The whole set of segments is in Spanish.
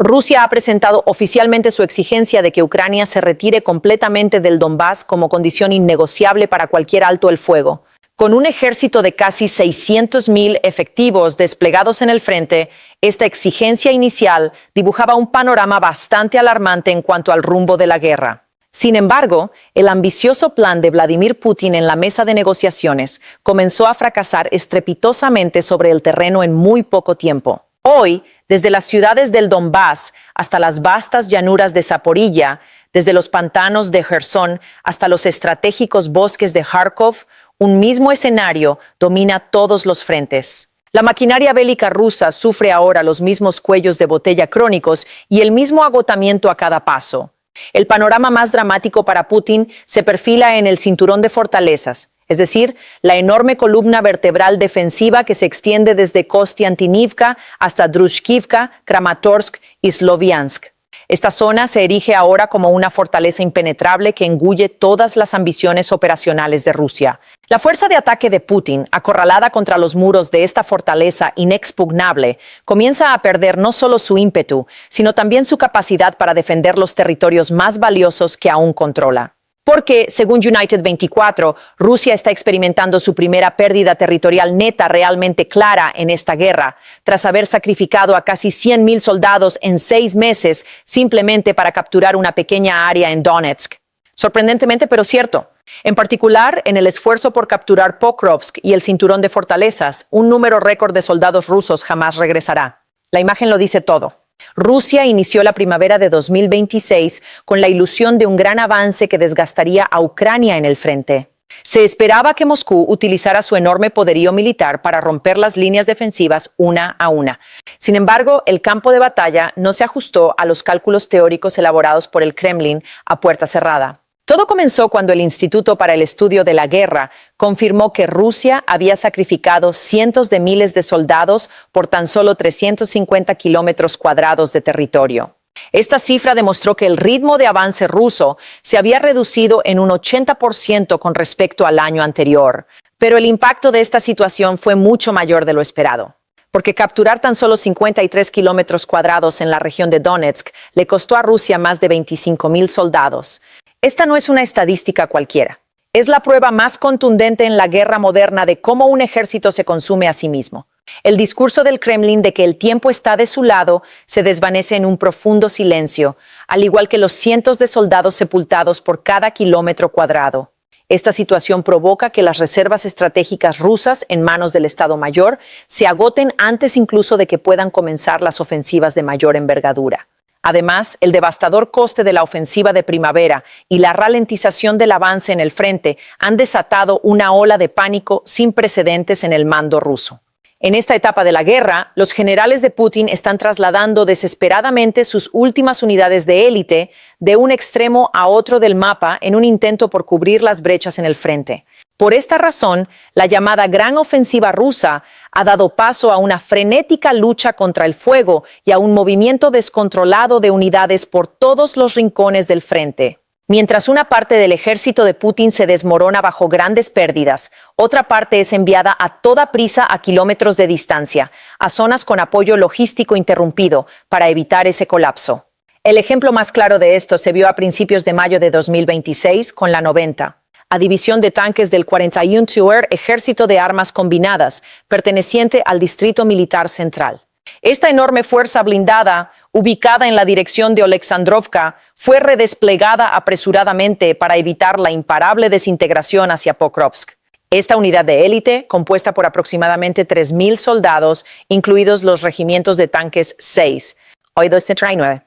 Rusia ha presentado oficialmente su exigencia de que Ucrania se retire completamente del Donbass como condición innegociable para cualquier alto el fuego. Con un ejército de casi 600.000 efectivos desplegados en el frente, esta exigencia inicial dibujaba un panorama bastante alarmante en cuanto al rumbo de la guerra. Sin embargo, el ambicioso plan de Vladimir Putin en la mesa de negociaciones comenzó a fracasar estrepitosamente sobre el terreno en muy poco tiempo. Hoy, desde las ciudades del Donbass hasta las vastas llanuras de Zaporilla, desde los pantanos de Jersón hasta los estratégicos bosques de Kharkov, un mismo escenario domina todos los frentes. La maquinaria bélica rusa sufre ahora los mismos cuellos de botella crónicos y el mismo agotamiento a cada paso. El panorama más dramático para Putin se perfila en el cinturón de fortalezas, es decir, la enorme columna vertebral defensiva que se extiende desde Kostiantynivka hasta Drushkivka, Kramatorsk y Sloviansk. Esta zona se erige ahora como una fortaleza impenetrable que engulle todas las ambiciones operacionales de Rusia. La fuerza de ataque de Putin, acorralada contra los muros de esta fortaleza inexpugnable, comienza a perder no solo su ímpetu, sino también su capacidad para defender los territorios más valiosos que aún controla. Porque, según United 24, Rusia está experimentando su primera pérdida territorial neta realmente clara en esta guerra, tras haber sacrificado a casi 100.000 soldados en 6 meses simplemente para capturar una pequeña área en Donetsk. Sorprendentemente, pero cierto. En particular, en el esfuerzo por capturar Pokrovsk y el cinturón de fortalezas, un número récord de soldados rusos jamás regresará. La imagen lo dice todo. Rusia inició la primavera de 2026 con la ilusión de un gran avance que desgastaría a Ucrania en el frente. Se esperaba que Moscú utilizara su enorme poderío militar para romper las líneas defensivas una a una. Sin embargo, el campo de batalla no se ajustó a los cálculos teóricos elaborados por el Kremlin a puerta cerrada. Todo comenzó cuando el Instituto para el Estudio de la Guerra confirmó que Rusia había sacrificado cientos de miles de soldados por tan solo 350 kilómetros cuadrados de territorio. Esta cifra demostró que el ritmo de avance ruso se había reducido en un 80% con respecto al año anterior. Pero el impacto de esta situación fue mucho mayor de lo esperado, porque capturar tan solo 53 kilómetros cuadrados en la región de Donetsk le costó a Rusia más de 25.000 soldados. Esta no es una estadística cualquiera. Es la prueba más contundente en la guerra moderna de cómo un ejército se consume a sí mismo. El discurso del Kremlin de que el tiempo está de su lado se desvanece en un profundo silencio, al igual que los cientos de soldados sepultados por cada kilómetro cuadrado. Esta situación provoca que las reservas estratégicas rusas en manos del Estado Mayor se agoten antes incluso de que puedan comenzar las ofensivas de mayor envergadura. Además, el devastador coste de la ofensiva de primavera y la ralentización del avance en el frente han desatado una ola de pánico sin precedentes en el mando ruso. En esta etapa de la guerra, los generales de Putin están trasladando desesperadamente sus últimas unidades de élite de un extremo a otro del mapa en un intento por cubrir las brechas en el frente. Por esta razón, la llamada Gran Ofensiva Rusa ha dado paso a una frenética lucha contra el fuego y a un movimiento descontrolado de unidades por todos los rincones del frente. Mientras una parte del ejército de Putin se desmorona bajo grandes pérdidas, otra parte es enviada a toda prisa a kilómetros de distancia, a zonas con apoyo logístico interrumpido, para evitar ese colapso. El ejemplo más claro de esto se vio a principios de mayo de 2026 con la 90. A división de tanques del 41 Tver Ejército de Armas Combinadas, perteneciente al Distrito Militar Central. Esta enorme fuerza blindada, ubicada en la dirección de Oleksandrovka, fue redesplegada apresuradamente para evitar la imparable desintegración hacia Pokrovsk. Esta unidad de élite, compuesta por aproximadamente 3.000 soldados, incluidos los regimientos de tanques 6, hoy 239,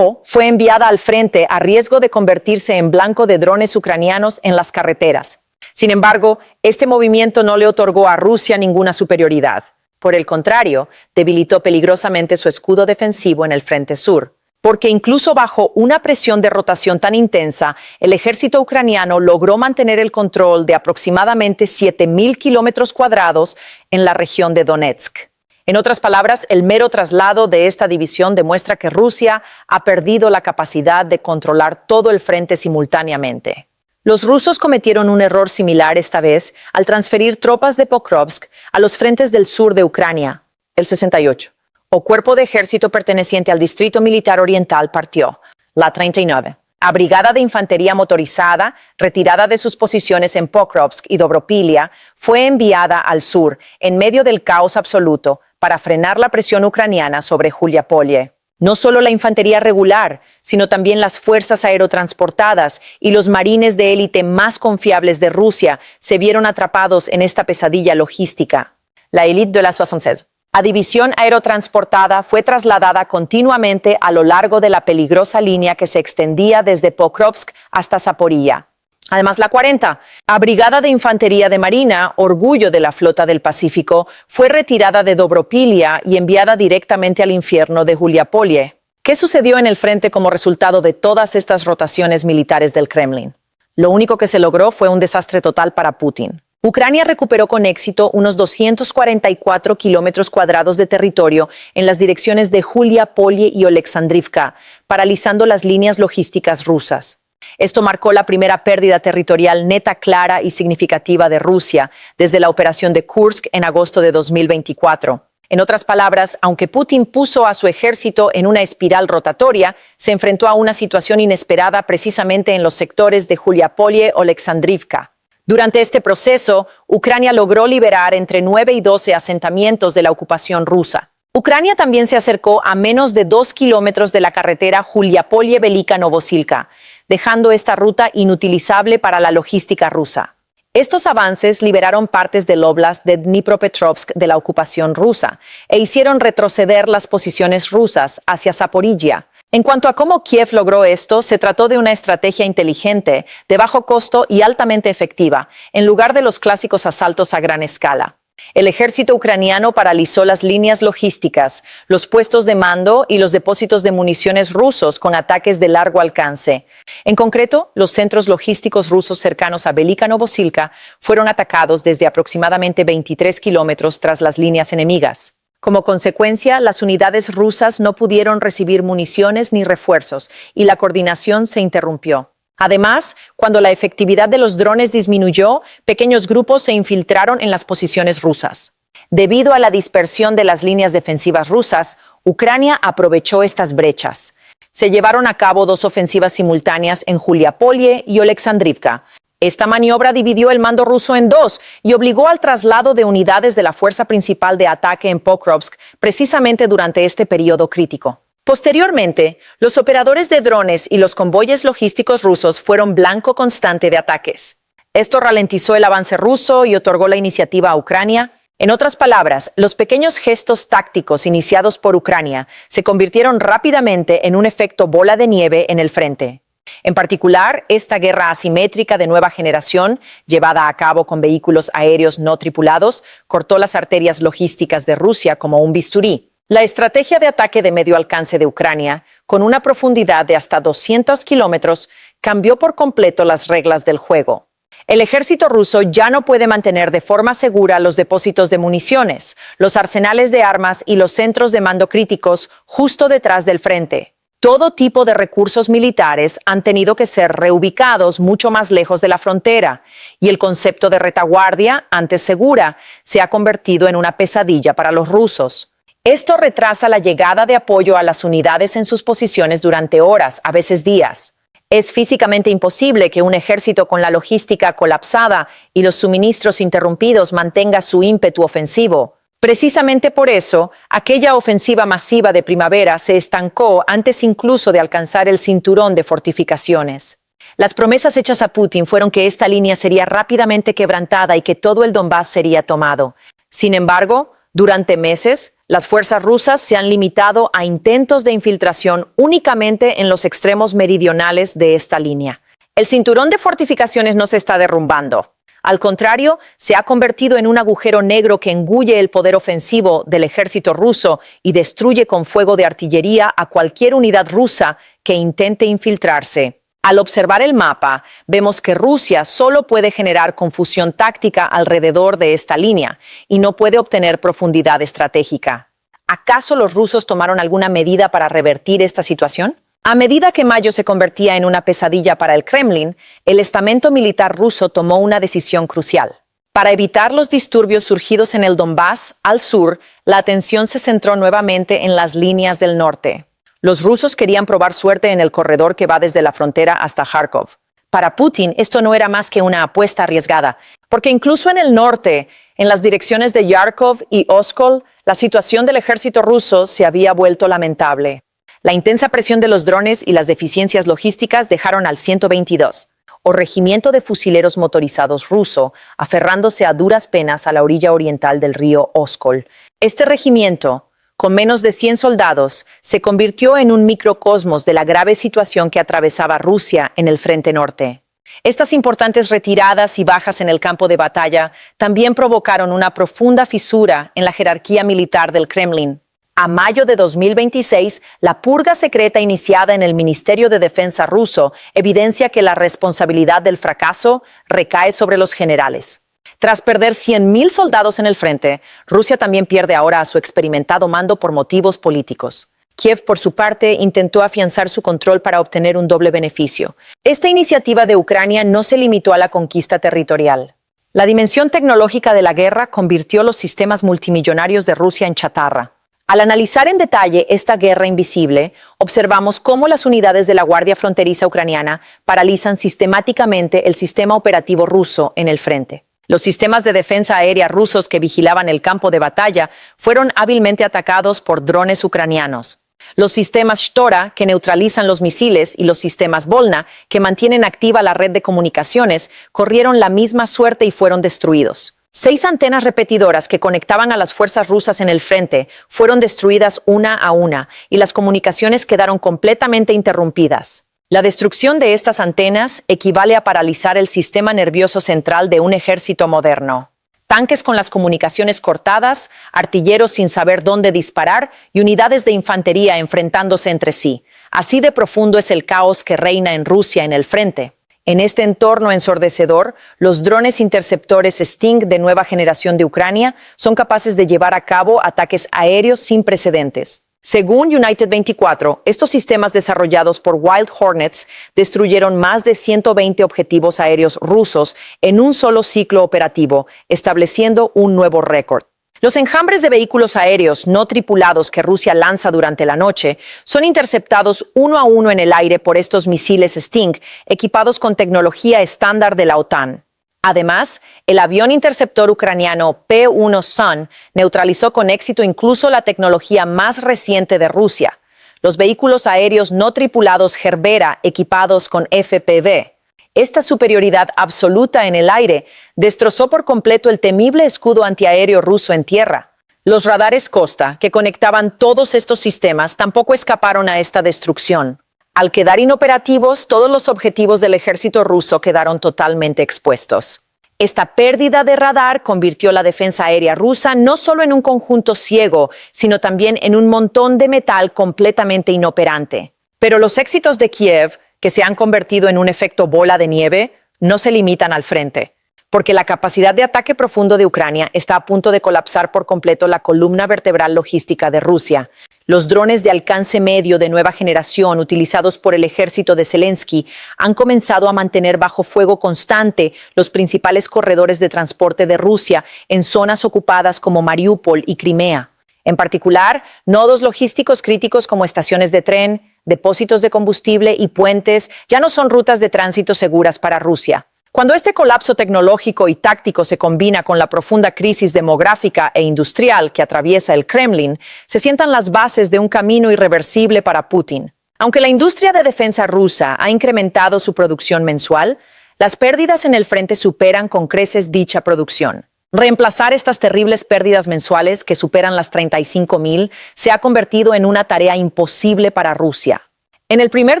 fue enviada al frente a riesgo de convertirse en blanco de drones ucranianos en las carreteras. Sin embargo, este movimiento no le otorgó a Rusia ninguna superioridad. Por el contrario, debilitó peligrosamente su escudo defensivo en el frente sur. Porque incluso bajo una presión de rotación tan intensa, el ejército ucraniano logró mantener el control de aproximadamente 7.000 kilómetros cuadrados en la región de Donetsk. En otras palabras, el mero traslado de esta división demuestra que Rusia ha perdido la capacidad de controlar todo el frente simultáneamente. Los rusos cometieron un error similar esta vez al transferir tropas de Pokrovsk a los frentes del sur de Ucrania, el 68. o cuerpo de ejército perteneciente al Distrito Militar Oriental partió, la 39. A Brigada de Infantería Motorizada, retirada de sus posiciones en Pokrovsk y Dobropilia, fue enviada al sur, en medio del caos absoluto, para frenar la presión ucraniana sobre Juliapolye. No solo la infantería regular, sino también las fuerzas aerotransportadas y los marines de élite más confiables de Rusia se vieron atrapados en esta pesadilla logística. La élite de la 76. La división aerotransportada fue trasladada continuamente a lo largo de la peligrosa línea que se extendía desde Pokrovsk hasta Zaporilla. Además, la 40, la Brigada de Infantería de Marina, orgullo de la Flota del Pacífico, fue retirada de Dobropilia y enviada directamente al infierno de Juliapolye. ¿Qué sucedió en el frente como resultado de todas estas rotaciones militares del Kremlin? Lo único que se logró fue un desastre total para Putin. Ucrania recuperó con éxito unos 244 kilómetros cuadrados de territorio en las direcciones de Juliapolye y Oleksandrivka, paralizando las líneas logísticas rusas. Esto marcó la primera pérdida territorial neta, clara y significativa de Rusia desde la operación de Kursk en agosto de 2024. En otras palabras, aunque Putin puso a su ejército en una espiral rotatoria, se enfrentó a una situación inesperada precisamente en los sectores de Juliapolye-Oleksandrivka. Durante este proceso, Ucrania logró liberar entre 9 y 12 asentamientos de la ocupación rusa. Ucrania también se acercó a menos de 2 kilómetros de la carretera Juliapolye-Velika-Novosilka, dejando esta ruta inutilizable para la logística rusa. Estos avances liberaron partes del óblast de Dnipropetrovsk de la ocupación rusa e hicieron retroceder las posiciones rusas hacia Zaporilla. En cuanto a cómo Kiev logró esto, se trató de una estrategia inteligente, de bajo costo y altamente efectiva, en lugar de los clásicos asaltos a gran escala. El ejército ucraniano paralizó las líneas logísticas, los puestos de mando y los depósitos de municiones rusos con ataques de largo alcance. En concreto, los centros logísticos rusos cercanos a Velika Novosilka fueron atacados desde aproximadamente 23 kilómetros tras las líneas enemigas. Como consecuencia, las unidades rusas no pudieron recibir municiones ni refuerzos y la coordinación se interrumpió. Además, cuando la efectividad de los drones disminuyó, pequeños grupos se infiltraron en las posiciones rusas. Debido a la dispersión de las líneas defensivas rusas, Ucrania aprovechó estas brechas. Se llevaron a cabo 2 ofensivas simultáneas en Juliapolye y Oleksandrivka. Esta maniobra dividió el mando ruso en 2 y obligó al traslado de unidades de la fuerza principal de ataque en Pokrovsk precisamente durante este periodo crítico. Posteriormente, los operadores de drones y los convoyes logísticos rusos fueron blanco constante de ataques. Esto ralentizó el avance ruso y otorgó la iniciativa a Ucrania. En otras palabras, los pequeños gestos tácticos iniciados por Ucrania se convirtieron rápidamente en un efecto bola de nieve en el frente. En particular, esta guerra asimétrica de nueva generación, llevada a cabo con vehículos aéreos no tripulados, cortó las arterias logísticas de Rusia como un bisturí. La estrategia de ataque de medio alcance de Ucrania, con una profundidad de hasta 200 kilómetros, cambió por completo las reglas del juego. El ejército ruso ya no puede mantener de forma segura los depósitos de municiones, los arsenales de armas y los centros de mando críticos justo detrás del frente. Todo tipo de recursos militares han tenido que ser reubicados mucho más lejos de la frontera, y el concepto de retaguardia, antes segura, se ha convertido en una pesadilla para los rusos. Esto retrasa la llegada de apoyo a las unidades en sus posiciones durante horas, a veces días. Es físicamente imposible que un ejército con la logística colapsada y los suministros interrumpidos mantenga su ímpetu ofensivo. Precisamente por eso, aquella ofensiva masiva de primavera se estancó antes incluso de alcanzar el cinturón de fortificaciones. Las promesas hechas a Putin fueron que esta línea sería rápidamente quebrantada y que todo el Donbass sería tomado. Sin embargo, durante meses, las fuerzas rusas se han limitado a intentos de infiltración únicamente en los extremos meridionales de esta línea. El cinturón de fortificaciones no se está derrumbando. Al contrario, se ha convertido en un agujero negro que engulle el poder ofensivo del ejército ruso y destruye con fuego de artillería a cualquier unidad rusa que intente infiltrarse. Al observar el mapa, vemos que Rusia solo puede generar confusión táctica alrededor de esta línea y no puede obtener profundidad estratégica. ¿Acaso los rusos tomaron alguna medida para revertir esta situación? A medida que mayo se convertía en una pesadilla para el Kremlin, el estamento militar ruso tomó una decisión crucial. Para evitar los disturbios surgidos en el Donbass, al sur, la atención se centró nuevamente en las líneas del norte. Los rusos querían probar suerte en el corredor que va desde la frontera hasta Kharkov. Para Putin, esto no era más que una apuesta arriesgada, porque incluso en el norte, en las direcciones de Yarkov y Oskol, la situación del ejército ruso se había vuelto lamentable. La intensa presión de los drones y las deficiencias logísticas dejaron al 122, o Regimiento de Fusileros Motorizados ruso, aferrándose a duras penas a la orilla oriental del río Oskol. Este regimiento, con menos de 100 soldados, se convirtió en un microcosmos de la grave situación que atravesaba Rusia en el frente norte. Estas importantes retiradas y bajas en el campo de batalla también provocaron una profunda fisura en la jerarquía militar del Kremlin. A mayo de 2026, la purga secreta iniciada en el Ministerio de Defensa ruso evidencia que la responsabilidad del fracaso recae sobre los generales. Tras perder 100.000 soldados en el frente, Rusia también pierde ahora a su experimentado mando por motivos políticos. Kiev, por su parte, intentó afianzar su control para obtener un doble beneficio. Esta iniciativa de Ucrania no se limitó a la conquista territorial. La dimensión tecnológica de la guerra convirtió los sistemas multimillonarios de Rusia en chatarra. Al analizar en detalle esta guerra invisible, observamos cómo las unidades de la Guardia Fronteriza ucraniana paralizan sistemáticamente el sistema operativo ruso en el frente. Los sistemas de defensa aérea rusos que vigilaban el campo de batalla fueron hábilmente atacados por drones ucranianos. Los sistemas Shtora, que neutralizan los misiles, y los sistemas Volna, que mantienen activa la red de comunicaciones, corrieron la misma suerte y fueron destruidos. 6 antenas repetidoras que conectaban a las fuerzas rusas en el frente fueron destruidas una a una y las comunicaciones quedaron completamente interrumpidas. La destrucción de estas antenas equivale a paralizar el sistema nervioso central de un ejército moderno. Tanques con las comunicaciones cortadas, artilleros sin saber dónde disparar y unidades de infantería enfrentándose entre sí. Así de profundo es el caos que reina en Rusia en el frente. En este entorno ensordecedor, los drones interceptores Sting de nueva generación de Ucrania son capaces de llevar a cabo ataques aéreos sin precedentes. Según United 24, estos sistemas desarrollados por Wild Hornets destruyeron más de 120 objetivos aéreos rusos en un solo ciclo operativo, estableciendo un nuevo récord. Los enjambres de vehículos aéreos no tripulados que Rusia lanza durante la noche son interceptados uno a uno en el aire por estos misiles Sting, equipados con tecnología estándar de la OTAN. Además, el avión interceptor ucraniano P-1 Sun neutralizó con éxito incluso la tecnología más reciente de Rusia, los vehículos aéreos no tripulados Gerbera equipados con FPV. Esta superioridad absoluta en el aire destrozó por completo el temible escudo antiaéreo ruso en tierra. Los radares Costa, que conectaban todos estos sistemas, tampoco escaparon a esta destrucción. Al quedar inoperativos, todos los objetivos del ejército ruso quedaron totalmente expuestos. Esta pérdida de radar convirtió la defensa aérea rusa no solo en un conjunto ciego, sino también en un montón de metal completamente inoperante. Pero los éxitos de Kiev, que se han convertido en un efecto bola de nieve, no se limitan al frente, porque la capacidad de ataque profundo de Ucrania está a punto de colapsar por completo la columna vertebral logística de Rusia. Los drones de alcance medio de nueva generación utilizados por el ejército de Zelensky han comenzado a mantener bajo fuego constante los principales corredores de transporte de Rusia en zonas ocupadas como Mariupol y Crimea. En particular, nodos logísticos críticos como estaciones de tren, depósitos de combustible y puentes ya no son rutas de tránsito seguras para Rusia. Cuando este colapso tecnológico y táctico se combina con la profunda crisis demográfica e industrial que atraviesa el Kremlin, se sientan las bases de un camino irreversible para Putin. Aunque la industria de defensa rusa ha incrementado su producción mensual, las pérdidas en el frente superan con creces dicha producción. Reemplazar estas terribles pérdidas mensuales, que superan las 35.000, se ha convertido en una tarea imposible para Rusia. En el primer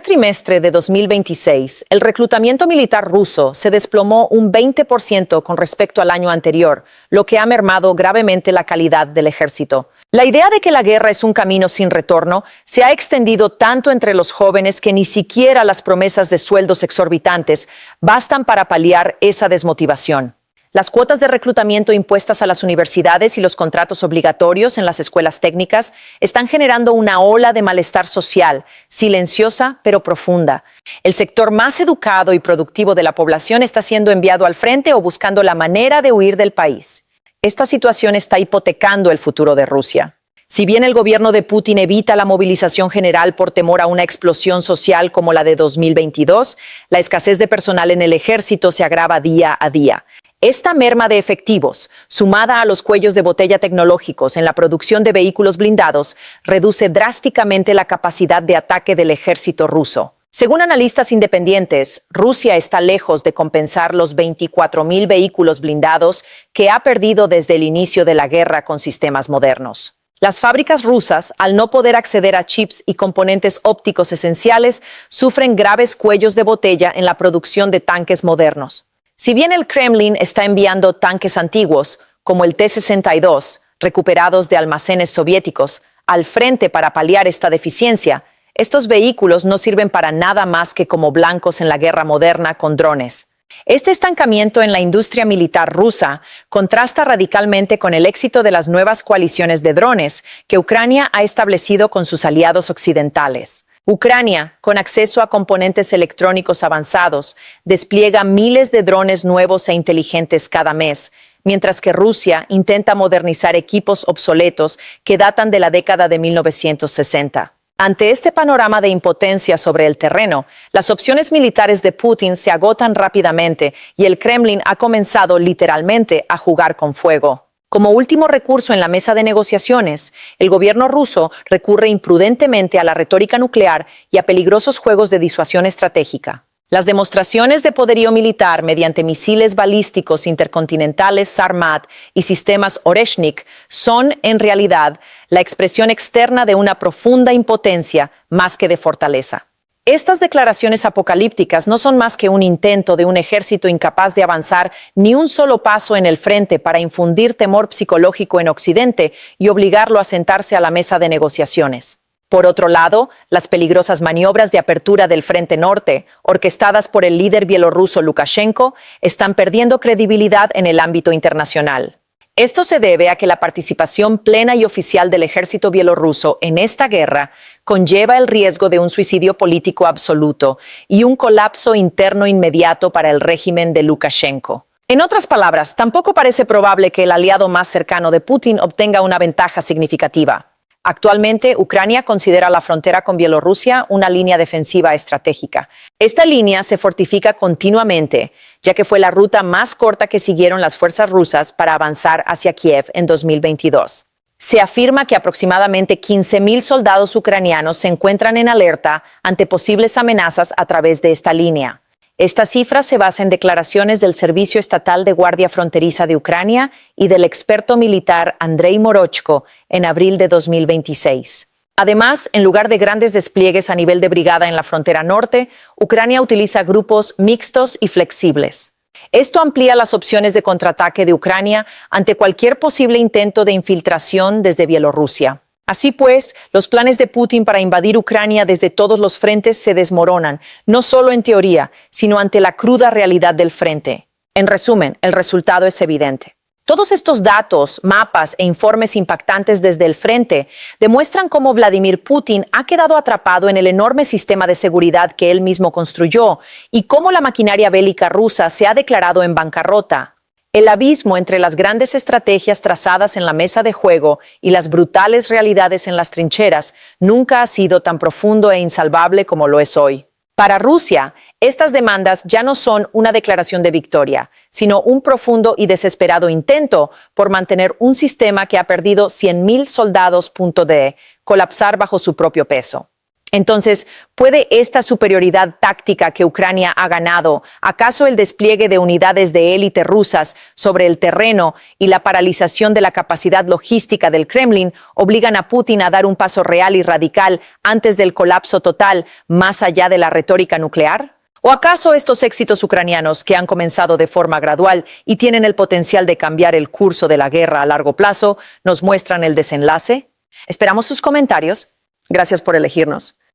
trimestre de 2026, el reclutamiento militar ruso se desplomó un 20% con respecto al año anterior, lo que ha mermado gravemente la calidad del ejército. La idea de que la guerra es un camino sin retorno se ha extendido tanto entre los jóvenes que ni siquiera las promesas de sueldos exorbitantes bastan para paliar esa desmotivación. Las cuotas de reclutamiento impuestas a las universidades y los contratos obligatorios en las escuelas técnicas están generando una ola de malestar social, silenciosa pero profunda. El sector más educado y productivo de la población está siendo enviado al frente o buscando la manera de huir del país. Esta situación está hipotecando el futuro de Rusia. Si bien el gobierno de Putin evita la movilización general por temor a una explosión social como la de 2022, la escasez de personal en el ejército se agrava día a día. Esta merma de efectivos, sumada a los cuellos de botella tecnológicos en la producción de vehículos blindados, reduce drásticamente la capacidad de ataque del ejército ruso. Según analistas independientes, Rusia está lejos de compensar los 24.000 vehículos blindados que ha perdido desde el inicio de la guerra con sistemas modernos. Las fábricas rusas, al no poder acceder a chips y componentes ópticos esenciales, sufren graves cuellos de botella en la producción de tanques modernos. Si bien el Kremlin está enviando tanques antiguos, como el T-62, recuperados de almacenes soviéticos, al frente para paliar esta deficiencia, estos vehículos no sirven para nada más que como blancos en la guerra moderna con drones. Este estancamiento en la industria militar rusa contrasta radicalmente con el éxito de las nuevas coaliciones de drones que Ucrania ha establecido con sus aliados occidentales. Ucrania, con acceso a componentes electrónicos avanzados, despliega miles de drones nuevos e inteligentes cada mes, mientras que Rusia intenta modernizar equipos obsoletos que datan de la década de 1960. Ante este panorama de impotencia sobre el terreno, las opciones militares de Putin se agotan rápidamente y el Kremlin ha comenzado literalmente a jugar con fuego. Como último recurso en la mesa de negociaciones, el gobierno ruso recurre imprudentemente a la retórica nuclear y a peligrosos juegos de disuasión estratégica. Las demostraciones de poderío militar mediante misiles balísticos intercontinentales Sarmat y sistemas Oreshnik son, en realidad, la expresión externa de una profunda impotencia más que de fortaleza. Estas declaraciones apocalípticas no son más que un intento de un ejército incapaz de avanzar ni un solo paso en el frente para infundir temor psicológico en Occidente y obligarlo a sentarse a la mesa de negociaciones. Por otro lado, las peligrosas maniobras de apertura del Frente Norte, orquestadas por el líder bielorruso Lukashenko, están perdiendo credibilidad en el ámbito internacional. Esto se debe a que la participación plena y oficial del ejército bielorruso en esta guerra conlleva el riesgo de un suicidio político absoluto y un colapso interno inmediato para el régimen de Lukashenko. En otras palabras, tampoco parece probable que el aliado más cercano de Putin obtenga una ventaja significativa. Actualmente, Ucrania considera la frontera con Bielorrusia una línea defensiva estratégica. Esta línea se fortifica continuamente, ya que fue la ruta más corta que siguieron las fuerzas rusas para avanzar hacia Kiev en 2022. Se afirma que aproximadamente 15.000 soldados ucranianos se encuentran en alerta ante posibles amenazas a través de esta línea. Esta cifra se basa en declaraciones del Servicio Estatal de Guardia Fronteriza de Ucrania y del experto militar Andrei Morochko en abril de 2026. Además, en lugar de grandes despliegues a nivel de brigada en la frontera norte, Ucrania utiliza grupos mixtos y flexibles. Esto amplía las opciones de contraataque de Ucrania ante cualquier posible intento de infiltración desde Bielorrusia. Así pues, los planes de Putin para invadir Ucrania desde todos los frentes se desmoronan, no solo en teoría, sino ante la cruda realidad del frente. En resumen, el resultado es evidente. Todos estos datos, mapas e informes impactantes desde el frente demuestran cómo Vladimir Putin ha quedado atrapado en el enorme sistema de seguridad que él mismo construyó y cómo la maquinaria bélica rusa se ha declarado en bancarrota. El abismo entre las grandes estrategias trazadas en la mesa de juego y las brutales realidades en las trincheras nunca ha sido tan profundo e insalvable como lo es hoy. Para Rusia, estas demandas ya no son una declaración de victoria, sino un profundo y desesperado intento por mantener un sistema que ha perdido 100.000 soldados de colapsar bajo su propio peso. Entonces, ¿puede esta superioridad táctica que Ucrania ha ganado, acaso el despliegue de unidades de élite rusas sobre el terreno y la paralización de la capacidad logística del Kremlin obligan a Putin a dar un paso real y radical antes del colapso total, más allá de la retórica nuclear? ¿O acaso estos éxitos ucranianos, que han comenzado de forma gradual y tienen el potencial de cambiar el curso de la guerra a largo plazo, nos muestran el desenlace? Esperamos sus comentarios. Gracias por elegirnos.